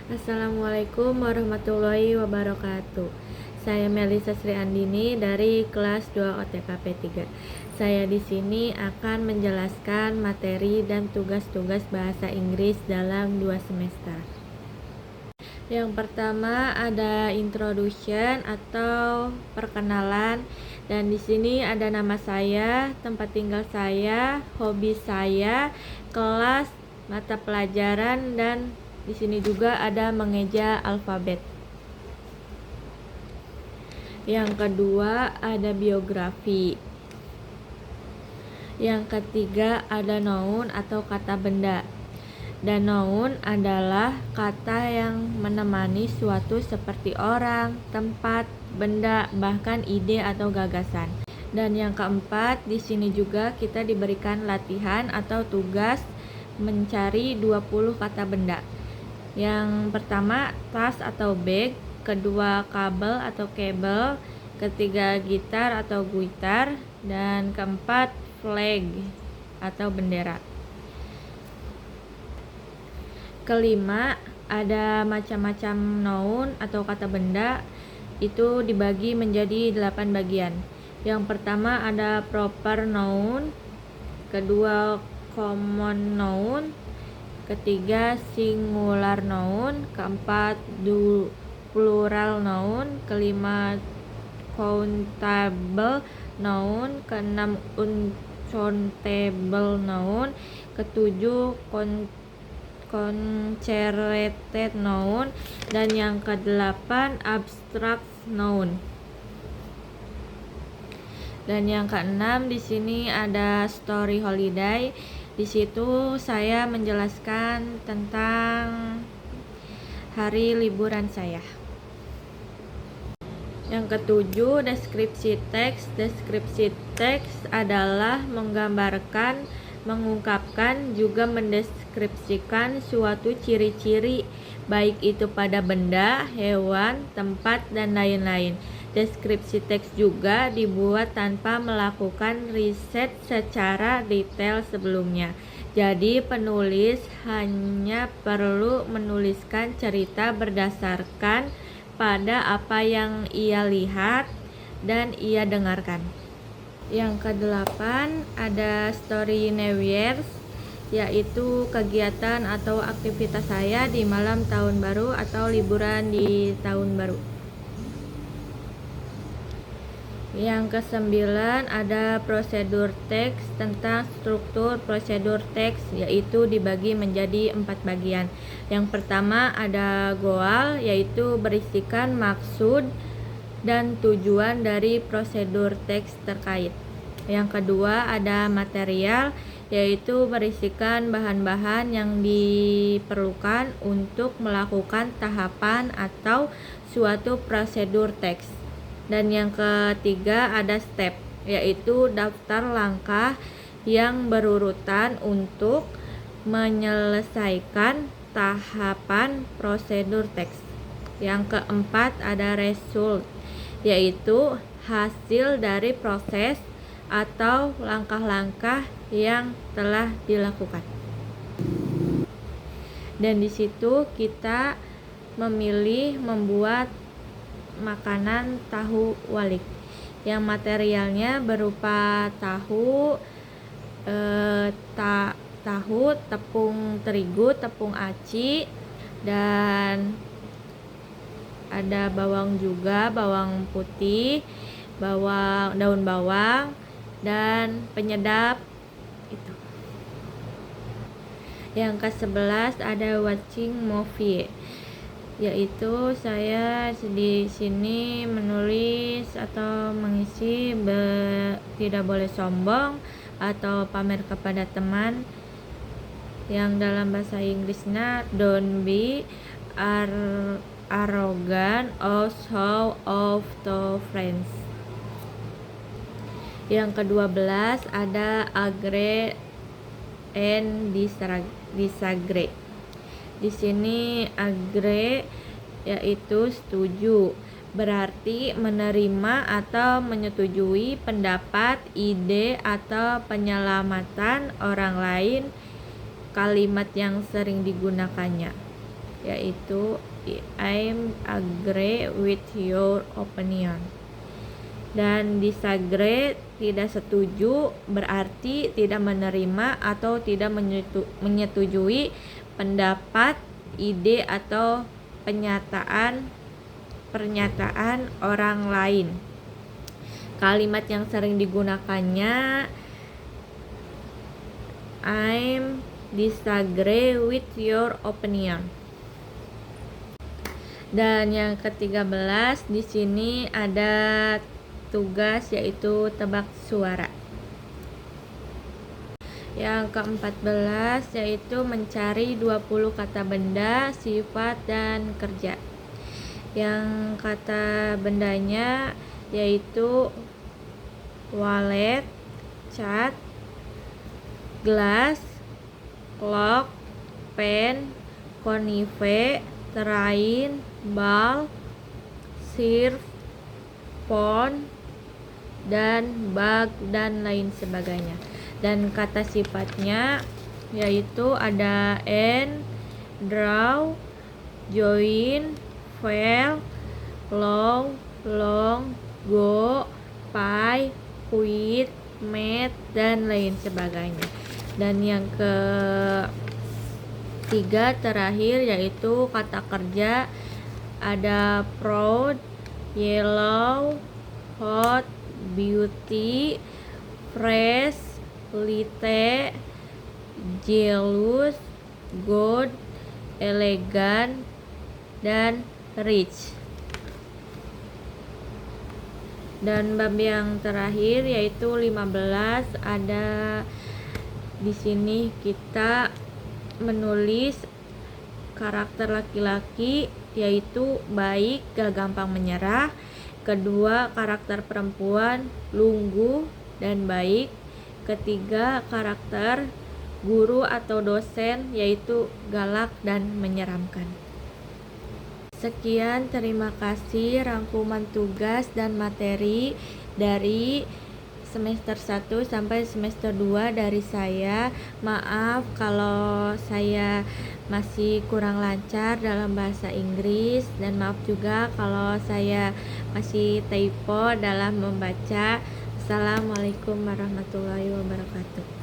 Assalamualaikum warahmatullahi wabarakatuh. Saya Melisa Sri Andini dari kelas 2 OTKP 3. Saya di sini akan menjelaskan materi dan tugas-tugas bahasa Inggris dalam 2 semester. Yang pertama ada introduction atau perkenalan, dan di sini ada nama saya, tempat tinggal saya, hobi saya, kelas, mata pelajaran, dan di sini juga ada mengeja alfabet. Yang kedua ada biografi. Yang ketiga ada noun atau kata benda. Dan noun adalah kata yang menemani suatu seperti orang, tempat, benda, bahkan ide atau gagasan. Dan yang keempat, di sini juga kita diberikan latihan atau tugas mencari 20 kata benda. Yang pertama tas atau bag, kedua kabel atau kabel, ketiga gitar atau gitar, dan keempat flag atau bendera. Kelima ada macam-macam noun atau kata benda, itu dibagi menjadi 8 bagian. Yang pertama ada proper noun, kedua common noun, ketiga singular noun, keempat plural noun, kelima countable noun, keenam uncountable noun, ketujuh concerted noun, dan yang kedelapan abstract noun. Dan yang keenam di sini ada story holiday. Di situ saya menjelaskan tentang hari liburan saya. Yang ketujuh deskripsi teks. Deskripsi teks adalah menggambarkan, mengungkapkan, juga mendeskripsikan suatu ciri-ciri, baik itu pada benda, hewan, tempat, dan lain-lain. Deskripsi teks juga dibuat tanpa melakukan riset secara detail sebelumnya. Jadi penulis hanya perlu menuliskan cerita berdasarkan pada apa yang ia lihat dan ia dengarkan. Yang kedelapan ada story New-Year's, yaitu kegiatan atau aktivitas saya di malam tahun baru atau liburan di tahun baru. Yang kesembilan ada prosedur teks. Tentang struktur prosedur teks, yaitu dibagi menjadi 4 bagian. Yang pertama ada goal, yaitu berisikan maksud dan tujuan dari prosedur teks terkait. Yang kedua ada material, yaitu berisikan bahan-bahan yang diperlukan untuk melakukan tahapan atau suatu prosedur teks. Dan yang ketiga ada step, yaitu daftar langkah yang berurutan untuk menyelesaikan tahapan prosedur teks. Yang keempat ada result, yaitu hasil dari proses atau langkah-langkah yang telah dilakukan. Dan di situ kita memilih membuat makanan tahu walik, yang materialnya berupa tahu, tepung terigu, tepung aci, dan ada bawang juga, bawang putih, daun bawang, dan penyedap itu. Yang ke-11 ada watching movie, yaitu saya di sini menulis atau mengisi tidak boleh sombong atau pamer kepada teman, yang dalam bahasa Inggrisnya don't be arrogant or show off to friends. Yang ke-12 ada agree and disagree. Di sini agree yaitu setuju, berarti menerima atau menyetujui pendapat, ide, atau penyelamatan orang lain, kalimat yang sering digunakannya. yaitu I'm agree with your opinion. Dan disagree tidak setuju berarti tidak menerima atau tidak menyetujui pendapat, ide atau pernyataan orang lain. Kalimat yang sering digunakannya I'm disagree with your opinion. Dan yang ke-13 di sini ada tugas yaitu tebak suara. Yang ke-14 yaitu mencari 20 kata benda, sifat dan kerja. Yang kata bendanya yaitu wallet, cat, gelas, clock, pen, konive, train, ball, sirf, phone, dan bag dan lain sebagainya. Dan kata sifatnya yaitu ada end, draw, join, fail, long, go, pie, quit, met, dan lain sebagainya. Dan yang ketiga terakhir yaitu kata kerja ada proud, yellow, hot, beauty, fresh, lite, jealous, good, elegan, dan rich. Dan bab yang terakhir yaitu 15 ada di sini kita menulis karakter laki-laki yaitu baik, gak gampang menyerah. Kedua, karakter perempuan lungguh dan baik. Ketiga, karakter guru atau dosen yaitu galak dan menyeramkan. Sekian, terima kasih rangkuman tugas dan materi dari semester 1 sampai semester 2 dari saya. Maaf kalau saya masih kurang lancar dalam bahasa Inggris, dan maaf juga kalau saya masih typo dalam membaca. Assalamualaikum warahmatullahi wabarakatuh.